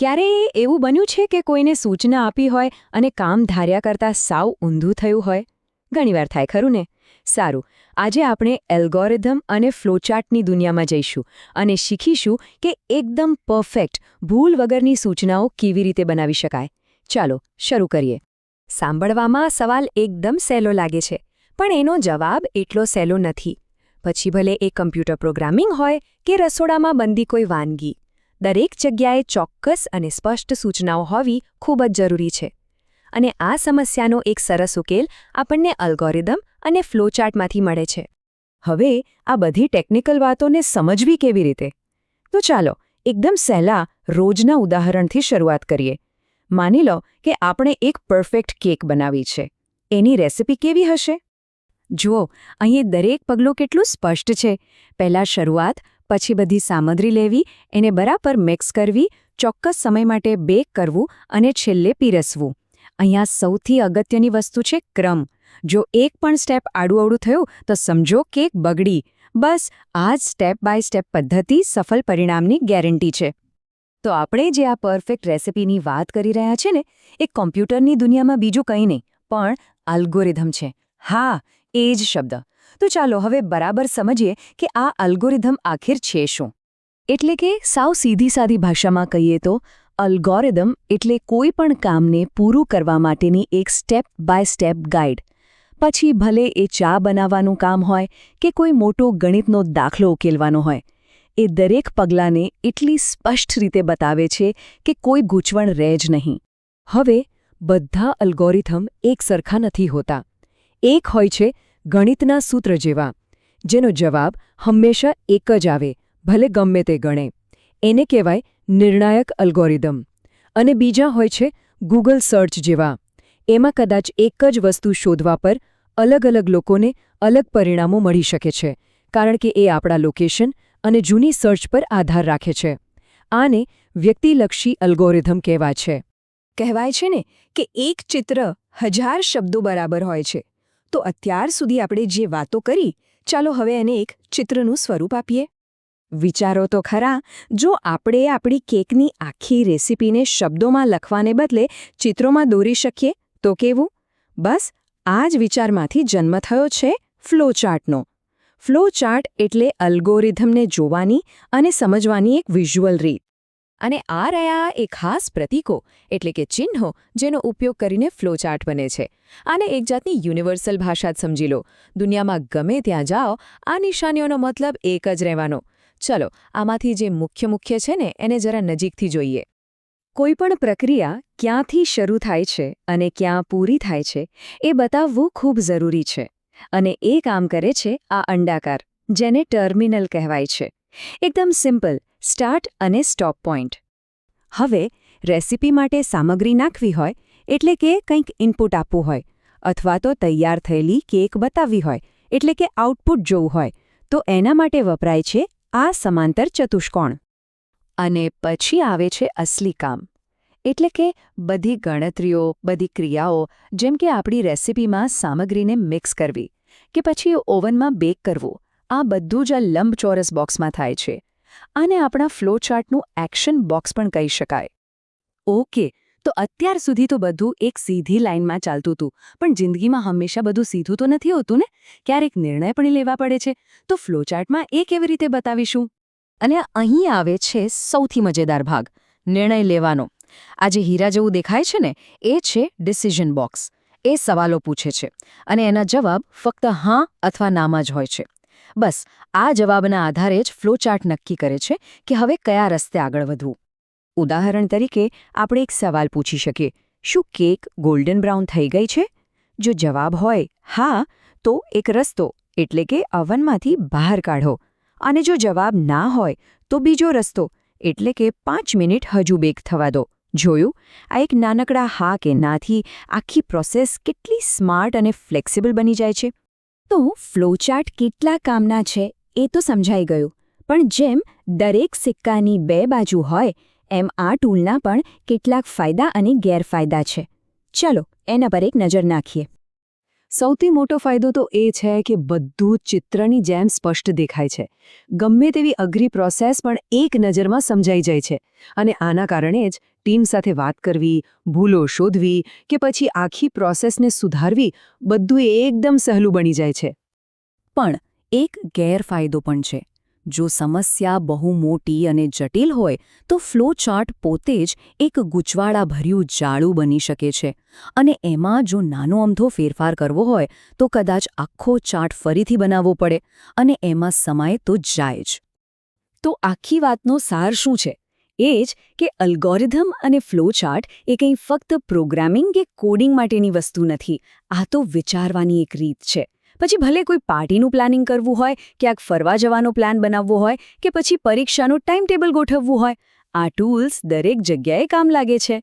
ક્યારેય એવું બન્યું છે કે કોઈને સૂચના આપી હોય અને કામ ધાર્યા કરતાં સાવ ઊંધું થયું હોય? ઘણીવાર થાય ખરું ને? સારું, આજે આપણે એલ્ગોરિધમ અને ફ્લોચાર્ટની દુનિયામાં જઈશું અને શીખીશું કે એકદમ પરફેક્ટ, ભૂલ વગરની સૂચનાઓ કેવી રીતે બનાવી શકાય. ચાલો, શરૂ કરીએ. સાંભળવામાં સવાલ એકદમ સહેલો લાગે છે, પણ એનો જવાબ એટલો સહેલો નથી. પછી ભલે એ કમ્પ્યુટર પ્રોગ્રામિંગ હોય કે રસોડામાં બનતી કોઈ વાનગી, દરેક જગ્યાએ ચોક્કસ અને સ્પષ્ટ સૂચનાઓ હોવી ખૂબ જ જરૂરી છે. અને આ સમસ્યાનો એક સરસ ઉકેલ આપણને અલ્ગોરિધમ અને ફ્લોચાર્ટમાંથી મળે છે. હવે આ બધી ટેકનિકલ વાતોને સમજવી કેવી રીતે? તો ચાલો એકદમ સહેલા રોજના ઉદાહરણથી શરૂઆત કરીએ. માની લો કે આપણે એક પરફેક્ટ કેક બનાવી છે. એની રેસિપી કેવી હશે? જુઓ, અહીં દરેક પગલું કેટલું સ્પષ્ટ છે. પહેલાં શરૂઆત, પછી બધી સામગ્રી લેવી, એને બરાબર મિક્સ કરવી, ચોક્કસ સમય માટે બેક કરવું અને છેલ્લે પીરસવું. અહીંયા સૌથી અગત્યની વસ્તુ છે ક્રમ. જો એક પણ સ્ટેપ આડું-અવળું થયું તો સમજો કેક બગડી. બસ આ જ સ્ટેપ બાય સ્ટેપ પદ્ધતિ સફળ પરિણામની ગેરંટી છે. તો આપણે જે આ પરફેક્ટ રેસિપીની વાત કરી રહ્યા છે ને, એ કોમ્પ્યુટરની દુનિયામાં બીજું કંઈ નહીં પણ અલ્ગોરિધમ છે. હા, એ જ શબ્દ. તો ચાલો હવે બરાબર સમજીએ કે આ અલ્ગોરિધમ આખિર છે શું. એટલે કે સાવ સીધી-સાદી ભાષામાં કહીએ તો અલ્ગોરિધમ એટલે કોઈ પણ કામને પૂરું કરવા માટેની એક સ્ટેપ બાય સ્ટેપ ગાઈડ. પછી ભલે એ ચા બનાવવાનું કામ હોય કે કોઈ મોટો ગણિતનો દાખલો ઉકેલવાનો હોય, એ દરેક પગલાંને એટલી સ્પષ્ટ રીતે બતાવે છે કે કોઈ ગૂંચવણ રહે જ નહીં. હવે બધા અલ્ગોરિધમ એક સરખા નથી હોતા. એક હોય છે ગણિતના સૂત્ર જેવા, જેનો જવાબ હંમેશા એક જ આવે, ભલે ગમે તે ગણે. એને કહેવાય નિર્ણાયક અલ્ગોરિધમ. અને બીજા હોય છે ગૂગલ સર્ચ જેવા. એમાં કદાચ એક જ વસ્તુ શોધવા પર અલગ-અલગ લોકોને અલગ પરિણામો મળી શકે છે, કારણ કે એ આપણા લોકેશન અને જૂની સર્ચ પર આધાર રાખે છે. આને વ્યક્તિલક્ષી અલ્ગોરિધમ કહેવાય છે. કહેવાય છે ને કે એક ચિત્ર 1000 શબ્દો બરાબર હોય છે. તો અત્યાર સુધી આપણે જે વાતો કરી, ચાલો હવે એને એક ચિત્રનું સ્વરૂપ આપીએ. વિચારો તો ખરા, જો આપણે આપણી કેકની આખી રેસિપીને શબ્દોમાં લખવાને બદલે ચિત્રોમાં દોરી શકીએ તો કેવું? બસ આ જ વિચારમાંથી જન્મ થયો છે ફ્લોચાર્ટનો. ફ્લોચાર્ટ એટલે અલ્ગોરિધમને જોવાની અને સમજવાની એક વિઝ્યુઅલ રીત. અને આ રહ્યા એ ખાસ પ્રતીકો એટલે કે ચિહ્નો જેનો ઉપયોગ કરીને ફ્લોચાર્ટ બને છે. આને એક જાતની યુનિવર્સલ ભાષા જ સમજી લો. દુનિયામાં ગમે ત્યાં જાઓ, આ નિશાનીઓનો મતલબ એક જ રહેવાનો. ચલો આમાંથી જે મુખ્ય છે ને એને જરા નજીકથી જોઈએ. કોઈ પણ પ્રક્રિયા ક્યાંથી શરૂ થાય છે અને ક્યાં પૂરી થાય છે એ બતાવવું ખૂબ જરૂરી છે. અને એ કામ કરે છે આ અંડાકાર, જેને ટર્મિનલ કહેવાય છે. એકદમ સિમ્પલ, સ્ટાર્ટ અને સ્ટોપ પોઈન્ટ. હવે રેસિપી માટે સામગ્રી નાખવી હોય એટલે કે કંઈક ઇનપુટ આપવું હોય, અથવા તો તૈયાર થયેલી કેક બતાવવી હોય એટલે કે આઉટપુટ જોવું હોય, તો એના માટે વપરાય છે આ સમાંતર ચતુષ્કોણ. અને પછી આવે છે અસલી કામ. એટલે કે બધી ગણતરીઓ, બધી ક્રિયાઓ, જેમ કે આપણી રેસિપીમાં સામગ્રીને મિક્સ કરવી કે પછી ઓવનમાં બેક કરવું, આ બધું જ આ લંબચોરસ બોક્સમાં થાય છે. આને આપણા ફ્લોચાર્ટનું એક્શન બોક્સ પણ કહી શકાય. ઓકે, તો અત્યાર સુધી તો બધું એક સીધી લાઇનમાં ચાલતું હતું, પણ જિંદગીમાં હંમેશા બધું સીધું તો નથી હોતું ને. ક્યારેક નિર્ણય પણ લેવા પડે છે. તો ફ્લોચાર્ટમાં એ કેવી રીતે બતાવીશું? અને અહીં આવે છે સૌથી મજેદાર ભાગ, નિર્ણય લેવાનો. આ જે હીરા જેવું દેખાય છે ને, એ છે ડિસિઝન બોક્સ. એ સવાલો પૂછે છે અને એના જવાબ ફક્ત હા અથવા નામાં જ હોય છે. બસ આ જવાબના આધારે જ ફ્લોચાર્ટ નક્કી કરે છે કે હવે કયા રસ્તે આગળ વધવું. ઉદાહરણ તરીકે આપણે એક સવાલ પૂછી શકીએ, શું કેક ગોલ્ડન બ્રાઉન થઈ ગઈ છે? જો જવાબ હોય હા, તો એક રસ્તો એટલે કે અવનમાંથી બહાર કાઢો. અને જો જવાબ ના હોય તો બીજો રસ્તો એટલે કે 5 મિનિટ હજુ બેક થવા દો. જોયું? આ એક નાનકડા હા કે નાથી આખી પ્રોસેસ કેટલી સ્માર્ટ અને ફ્લેક્સિબલ બની જાય છે. તો ફ્લોચાર્ટ કેટલા કામના છે એ તો સમજાઈ ગયું, પણ જેમ દરેક સિક્કાની 2 બાજુ હોય એમ આ ટૂલના પણ કેટલાક ફાયદા અને ગેરફાયદા છે. ચલો એના પર એક નજર નાખીએ. સૌથી મોટો ફાયદો તો એ છે કે બધું ચિત્રની જેમ સ્પષ્ટ દેખાય છે. ગમે તેવી અઘરી પ્રોસેસ પણ એક નજરમાં સમજાઈ જાય છે. અને આના કારણે જ ટીમ સાથે વાત કરવી, ભૂલો શોધવી કે પછી આખી પ્રોસેસને સુધારવી બધું એકદમ સહેલું બની જાય છે. પણ એક ગેરફાયદો પણ છે. જો સમસ્યા બહુ મોટી અને જટિલ હોય તો ફ્લો ચાર્ટ પોતે જ એક ગૂંચવાડાભર્યું જાળું બની શકે છે અને એમાં જો નાનો અમથો ફેરફાર કરવો હોય તો કદાચ આખો ચાર્ટ ફરીથી બનાવવો પડે અને એમાં સમય તો જાય જ. તો આખી વાતનો સાર શું છે? એ જ કે અલ્ગોરિધમ અને ફ્લો ચાર્ટ એ કંઈ ફક્ત પ્રોગ્રામિંગ કે કોડિંગ માટેની વસ્તુ નથી. આ તો વિચારવાની એક રીત છે. પછી ભલે કોઈ પાર્ટીનું પ્લાનિંગ કરવું હોય, ક્યાંક ફરવા જવાનો પ્લાન બનાવવો હોય કે પછી પરીક્ષાનું ટાઈમ ટેબલ ગોઠવવું હોય, આ ટૂલ્સ દરેક જગ્યાએ કામ લાગે છે.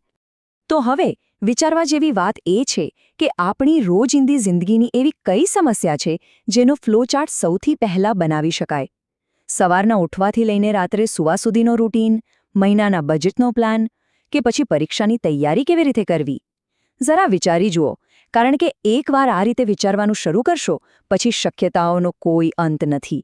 તો હવે વિચારવા જેવી વાત એ છે કે આપણી રોજિંદી જિંદગીની એવી કઈ સમસ્યા છે જેનો ફ્લો ચાર્ટ સૌથી પહેલાં બનાવી શકાય? સવારના ઉઠવાથી લઈને રાત્રે સૂવા સુધીનો રૂટીન, મહિનાના બજેટનો પ્લાન કે પછી પરીક્ષાની તૈયારી કેવી રીતે કરવી? જરા વિચારી જુઓ, કારણ કે એકવાર આ રીતે વિચારવાનું શરૂ કરશો પછી શક્યતાઓનો કોઈ અંત નથી.